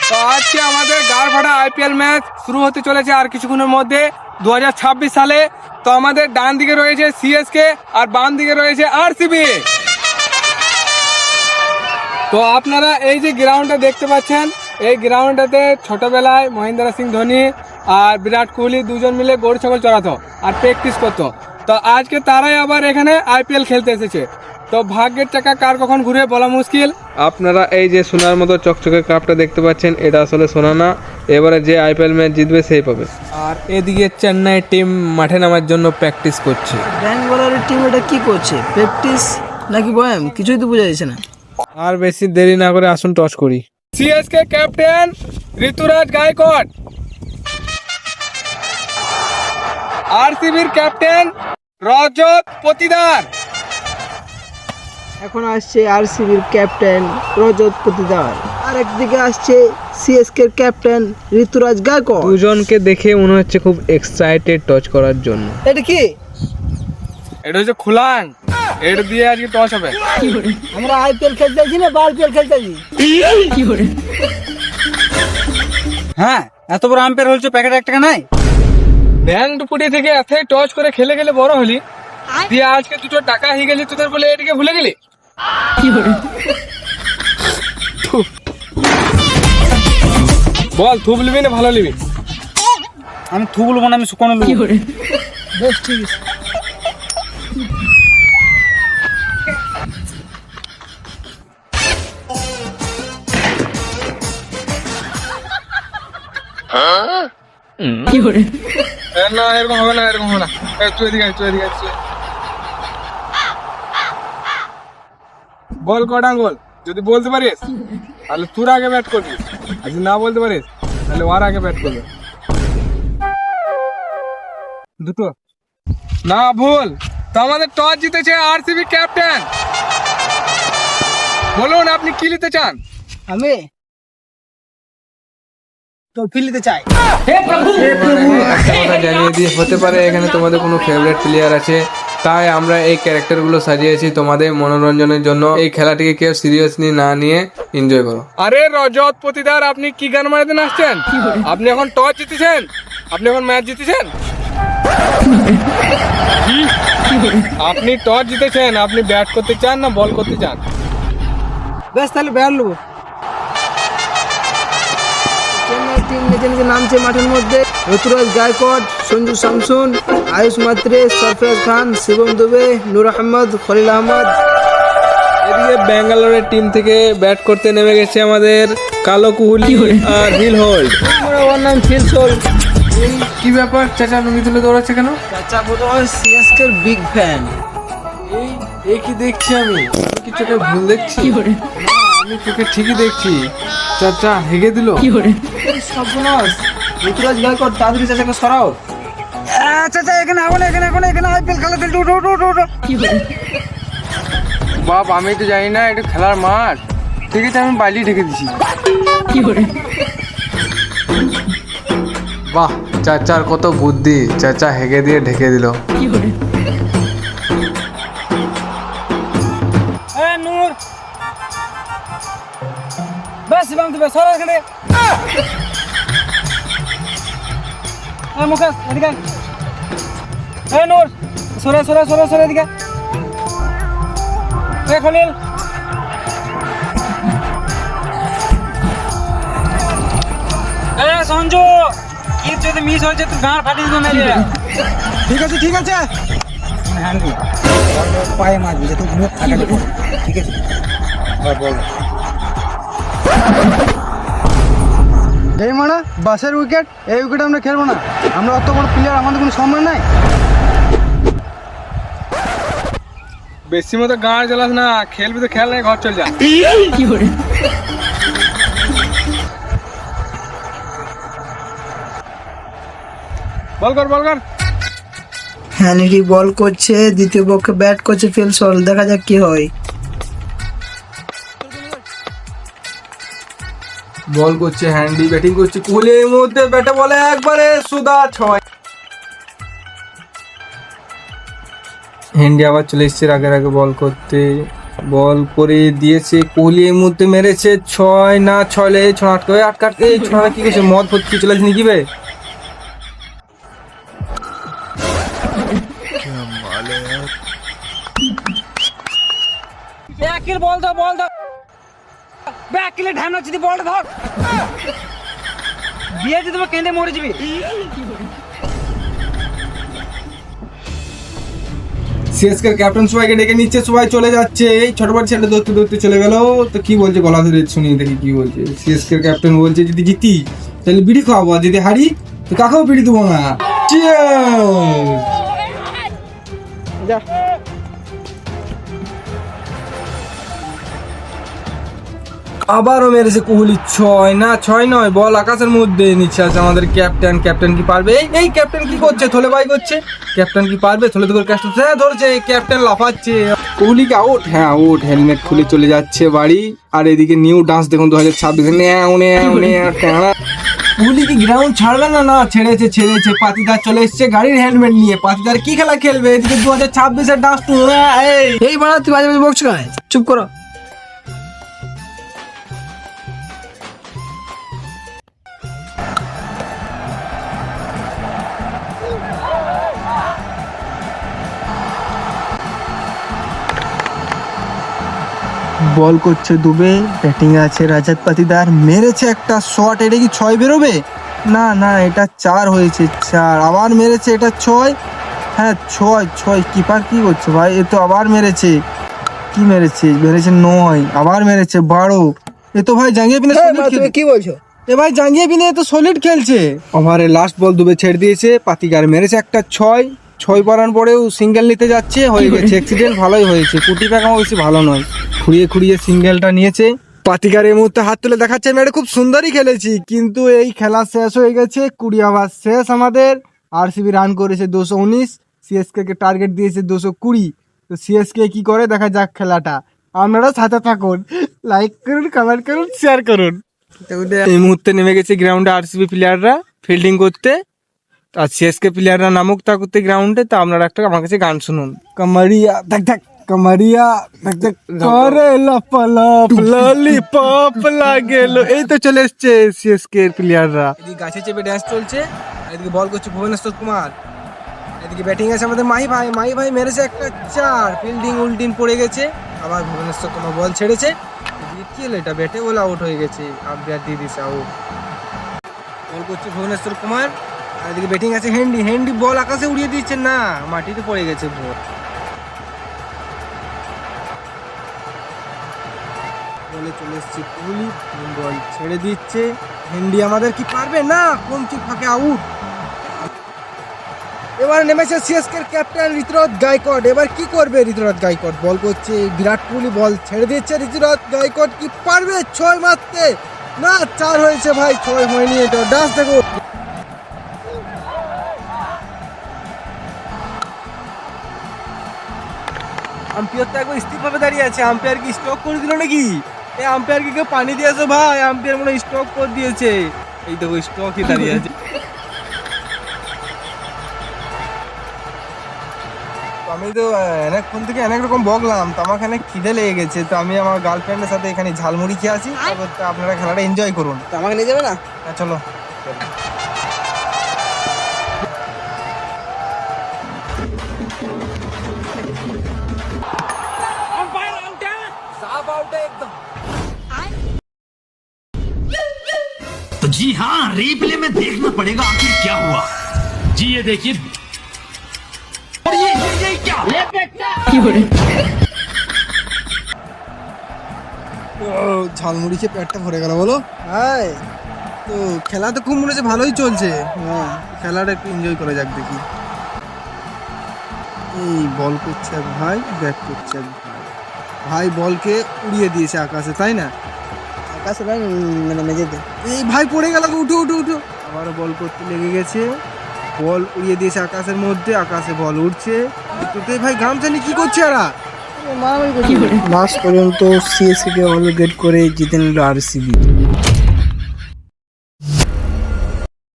তো আজকে আমাদের গাড়ভাড়া আইপিএল ম্যাচ শুরু হতে চলেছে আর কিছুক্ষণের মধ্যে 2026 সালে। তো আমাদের ডান দিকে রয়েছে সিএসকে আর বাম দিকে রয়েছে আরসিবি। তো আপনারা এই যে গ্রাউন্ডটা দেখতে পাচ্ছেন, এই গ্রাউন্ডটাতে ছোটবেলায় মহেন্দ্র সিং ধোনি আর বিরাট কোহলি দুজন মিলে গরু ছাগল চড়াতো আর প্র্যাকটিস করতো। তো আজকে তারাই আবার এখানে আইপিএল খেলতে এসেছে। তো ভাগ্যের চাকা কার কখন ঘুরে বলা মুশকিল। আপনারা এই যে সোনার মতো চকচকে কাপটা দেখতে পাচ্ছেন, এটা আসলে সোনা না। এবারে যে আইপিএল ম্যাচ জিতবে সেই পাবে। আর এদিকে চেন্নাই টিম মাঠে নামার জন্য প্র্যাকটিস করছে। ব্যাঙ্গালোরের টিম এটা কি করছে, প্র্যাকটিস নাকি ব্যায়াম, কিছুই তো বোঝা যাচ্ছে না। আর বেশি দেরি না করে আসুন টস করি। সিএসকে ক্যাপ্টেন ঋতুরাজ গায়কোয়াড়, আরসিবির ক্যাপ্টেন রজত পতিদার। এখন আসছে আরসিবির ক্যাপ্টেন রজত পতিদার, আর একদিকে আসছে সিএসকে এর ক্যাপ্টেন ঋতুরাজ গায়কোয়াড়। দুজনকে দেখে মনে হচ্ছে খুব এক্সাইটেড টচ করার জন্য। এটা কি? এটা হচ্ছে খুলাং, এটা দিয়ে আজকে টস হবে। আমরা আইপিএল খেলতে আছি না আইপিএল খেলতে আছি? হ্যাঁ, এত বড় আম্পায়ার হচ্ছে, প্যাকেট 1 টাকা নাই। ব্যাংকপুরি থেকে এতই টচ করে খেলে গেলে বড় হলি, দিয়ে আজকে দুটো টাকা হয়ে গেলি তোদের বলে এটাকে ভুলে গেলি। বল থুব লিবি না ভালো লিবি? আমি থু বলবো না, আমি শুকনো নেবো। বেশ ঠিক আছে। না এরকম হবে না, এরকম হবে না। তুই এদিকে আয়, তুই এদিকে আয়, তুই। বল কটা গোল যদি বলতে পারিস তাহলে তোর আগে ব্যাট করবি, আর যদি না বলতে পারিস তাহলে ওর আগে ব্যাট করবে। দুটো না ভুল। তো আমাদের টস জিতেছে আরসিবি ক্যাপ্টেন। বলুন আপনি কি নিতে চান? আমি তো ফিলিতে চাই। একটা কথা জানিয়ে দিই, হতে পারে এখানে তোমাদের কোনো ফেভারিট প্লেয়ার আছে, তাই আমরা এই ক্যারেক্টারগুলো সাজিয়েছি তোমাদের মনোরঞ্জনের জন্য। এই খেলাটিকে কেউ সিরিয়াসলি না নিয়ে এনজয় করো। আরে রজত পতিদার, আপনি কি গান মারাতে আসছেন? আপনি এখন টস জিতেছেন, আপনি এখন ম্যাচ জিতেছেন। আপনি টস জিতেছেন, আপনি ব্যাট করতে চান না বল করতে চান? বেশ তাহলে ব্যাট নেবো। চেন্নাই টিম নিজে নিজে নামছে মাঠের মধ্যে। ঋতুরাজ গায়কোয়াড়, সঞ্জু শামসুন, আয়ুষ মাত্রে, সরফরাজ খান, শিবম দুবে, নূর আহমদ, খলিল আহমদ। এদিকে ব্যাঙ্গালোরের টিম থেকে ব্যাট করতে নেমে গেছে আমাদের কালো কোহলি আর হিল হোল্ড। ওর নাম ফিল সোল। কি ব্যাপার চাচা লুঙ্গি তুলে দৌড়াচ্ছে কেন? চাচা বোধ হয় সিএসকে এর বিগ ফ্যান। এই কি দেখছি আমি কি চোখে ভুল দেখছি? না, আমি চোখে ঠিকই দেখছি। চাচা হেগে দিল। সর্বনাশ, ঋতুরাজ গায়কোয়াড়, তাড়াতাড়ি চাচাকে সরাও। চাচা এখানে আগুন, এখানে আইপিএল খেলা চলছে। বাপ আমি তো জানি না এটা খেলার মাঠ। ঠিক আছে আমি বাইরে ঢেকে দিছি। বাহ চাচার কত বুদ্ধি, চাচা হেগে দিয়ে ঢেকে দিল। নূর বেশ শিবম দুবে, সরা এখানে। মুকেশ এদিকে। নূর সরা সরা সরা সরা এদিকে। খলিল সঞ্জু, কি যদি মিস হয়েছে তুই গাঁড় ফাটিয়ে দিবি মেরে। ঠিক আছে ঠিক আছে। পায়ে মারবি যাতে মুখ ফাটা যাবে। ঠিক আছে বল। এই মানে বাসের উইকেট, এই উইকেট আমরা খেলবো না। আমরা অত বড় প্লেয়ার, আমাদের কোনো সম্মান নাই। বেশি মতো গাঁড় জ্বালাস না, খেলবি তো খেল নাই, ঘর চল যা। বল কর বল কর। হ্যানিডি বল করছে, দ্বিতীয় পক্ষে ব্যাট করছে ফিল সোল। দেখা যাক কি হয়। বল করছে হ্যান্ডি, ব্যাটিং করছে কোহলি, এর মধ্যে ব্যাটে বলে একবারে সুদা 6। হ্যান্ডি আবার চলে এসছে আগে বল করতে। বল করে দিয়েছে কোহলি, এই মুহূর্তে মেরেছে 6 না 6 আটকে আটকাটকে এই ছোড়া কি করছে, মদ ফদ কি চলে নাকি বে? ব্যাকিল বল দাও ব্যাকিলে ঢামনা চিদি বল ধর বিয়ে দিতে কেঁদে মরে যাবি। সিএসকে ক্যাপ্টেন সবাইকে ডেকে নিচ্ছে, সবাই চলে যাচ্ছে। এই ছোট বড় ছেলে দৌড়তে দৌড়তে চলে গেল। তো কি বলছে গলা ধরে শুনিয়ে দেখি কি বলছে। সিএসকে ক্যাপ্টেন বলছে যদি জিতি তাহলে বিড়ি খাওয়াবো, আর যদি হারি তো কাকেও বিড়ি দেবো না। আবারও মেরেছে কোহলি 6 না 6 নয়, বল আকাশের মধ্যে নিচ্ছে আছে আমাদের ক্যাপ্টেন। ক্যাপ্টেন কি পারবে? এই ক্যাপ্টেন কি করছে? থলে বাই করছে। ক্যাপ্টেন কি পারবে? থলে তো ক্যাপ্টেন হ্যাঁ ধরছে, ক্যাপ্টেন লাফাচ্ছে। কোহলিকে আউট, হ্যাঁ আউট। হেলমেট খুলে চলে যাচ্ছে বাড়ি। আর এদিকে নিউ ডান্স দেখুন 2026 কোহলি কি গ্রাউন্ড ছাড়বে না? না ছেড়েছে। পাতিদার চলে এসছে গাড়ির হেলমেট নিয়ে। পাতিদার কি খেলা খেলবে? এদিকে 2026-এর ডান্স। এই বাড়া তুই বাজে বাজে বকছ কেন? চুপ করো। বল করছে দুবে, ব্যাটিং আছে রাজাত পাতিদার, মেরেছে একটা শট। এটা কি 6 বেরোবে? না না, এটা 4 হয়েছে। 4 আবার মেরেছে, এটা 6। হ্যাঁ 6। কিপার কি করছে ভাই? এ তো আবার মেরেছে। কি মেরেছে? 9। আবার মেরেছে 12। এ তো ভাই জাঙ্গিয়ে বিনে কি বলছো? এ ভাই জাঙ্গিয়ে বিনে তো সলিড খেলছে। ওভারে লাস্ট বল দুবে ছেড়ে দিয়েছে। পাতিদার মেরেছে একটা 6 পরার পরেও সিঙ্গেল নিতে যাচ্ছে, হয়ে গেছে অ্যাক্সিডেন্ট। ভালোই হয়েছে, কুটি পাকামো বেশি ভালো নয়। খুঁড়িয়ে সিঙ্গেলটা নিয়েছে। পাতিকার এই মুহূর্তে হাত তুলে দেখাচ্ছে আমি এটা খুব সুন্দরই খেলেছি, কিন্তু এই খেলা শেষ হয়ে গেছে। 20 ওভার শেষ আমাদের। আরসিবি রান করেছে 219, সিএসকে কে টার্গেট দিয়েছে 220। তো সিএসকে কি করে দেখা যাক খেলাটা। আপনারা সাথে থাকুন, লাইক করুন, কমেন্ট করুন, শেয়ার করুন। এই মুহূর্তে নেমে গেছে গ্রাউন্ডে আরসিবি প্লেয়াররা ফিল্ডিং করতে, আর সিএসকে প্লেয়াররা নামুক তাকুতে গ্রাউন্ডে। তো আপনারা একটা আমার কাছে গান শুনুন। কামারিয়া দেখ দেখ, কামারিয়া দেখ দেখ করে লাপালাপ ললিপপ লাগেল। এই তো চলে এসছে সিএসকে এর প্লেয়াররা। এদিকে গাছে চেপে ড্যান্স চলছে, এদিকে বল করছে ভুবনেশ্বর কুমার। এদিকে ব্যাটিং আছে আমাদের মাহি ভাই মেরেছে একটা 4। ফিল্ডিং উল্টিন পড়ে গেছে। আবার ভুবনেশ্বর কুমার বল ছেড়েছে। এদিকে কি হলো? এটা ব্যাটে বলে আউট হয়ে গেছে। আম্পায়ার দিয়ে দিয়েছে আউট। বল করছে ভুবনেশ্বর কুমার। আর এদিকে ব্যাটিং আছে হেন্ডি বল আকাশে উড়িয়ে দিচ্ছে, না মাটিতে পড়ে গেছে বল। বলে চলে এসছে কোহলি, বল ছেড়ে দিচ্ছে। হেন্ডি আমাদের কি পারবে? না, কোন চুপ ফাঁকে আউট। এবার নেমেছে সিএসকে ক্যাপ্টেন ঋতুরাজ গায়কোয়াড়। এবার কি করবে ঋতুরাজ গায়কোয়াড়? বল করছে বিরাট কোহলি, বল ছেড়ে দিচ্ছে। ঋতুরাজ গায়কোয়াড় কি পারবে 6 মারতে? না 4 হয়েছে ভাই, 6 হয়নি। এটা ডান্স দেখো। আম্পায়ার তো একবার স্থির ভাবে দাঁড়িয়ে আছে। আম্পায়ার কি স্টক করে দিল নাকি? এই আম্পায়ার কি কেউ পানি দিয়েছে ভাই? আম্পায়ার মনে হয় স্টক করে দিয়েছে। এই দেখো স্টকই দাঁড়িয়ে আছে। আমি তো অনেকক্ষণ থেকে অনেক রকম বকলাম, তো আমার এখানে খিদে লেগে গেছে। তো আমি আমার গার্লফ্রেন্ডের সাথে এখানে ঝালমুড়ি খেয়ে আসি। তারপর তো আপনারা খেলাটা এনজয় করুন। তো আমাকে নিয়ে যাবে না? হ্যাঁ চলো। तो जी हाँ, रिप्ले में देखना पड़ेगा आखिर क्या हुआ। जी ये देखिए, और ये क्या ঝালমুড়ি খেয়ে পেটটা ভরে গেল বলো। হ্যাঁ তো খেলা তো খুব মনে হচ্ছে ভালোই চলছে। হ্যাঁ খেলাটা একটু এনজয় করা যাক দেখি। এই বল করছে এক ভাই, ব্যাট করছে এক ভাই বলকে উড়িয়ে দিয়েছে আকাশে, তাই না? আকাশে ভাই মানে মেঝেতে। এই ভাই পড়ে গেল, উঠো। আবারও বল করতে লেগে গেছে, বল উড়িয়ে দিয়েছে আকাশের মধ্যে। আকাশে বল উঠছে। তো ভাই গামছা নিয়ে কি করছে এরা? লাস্ট পর্যন্ত সিএসকে কে অল গেট করে জিতে নিল আরসিবি।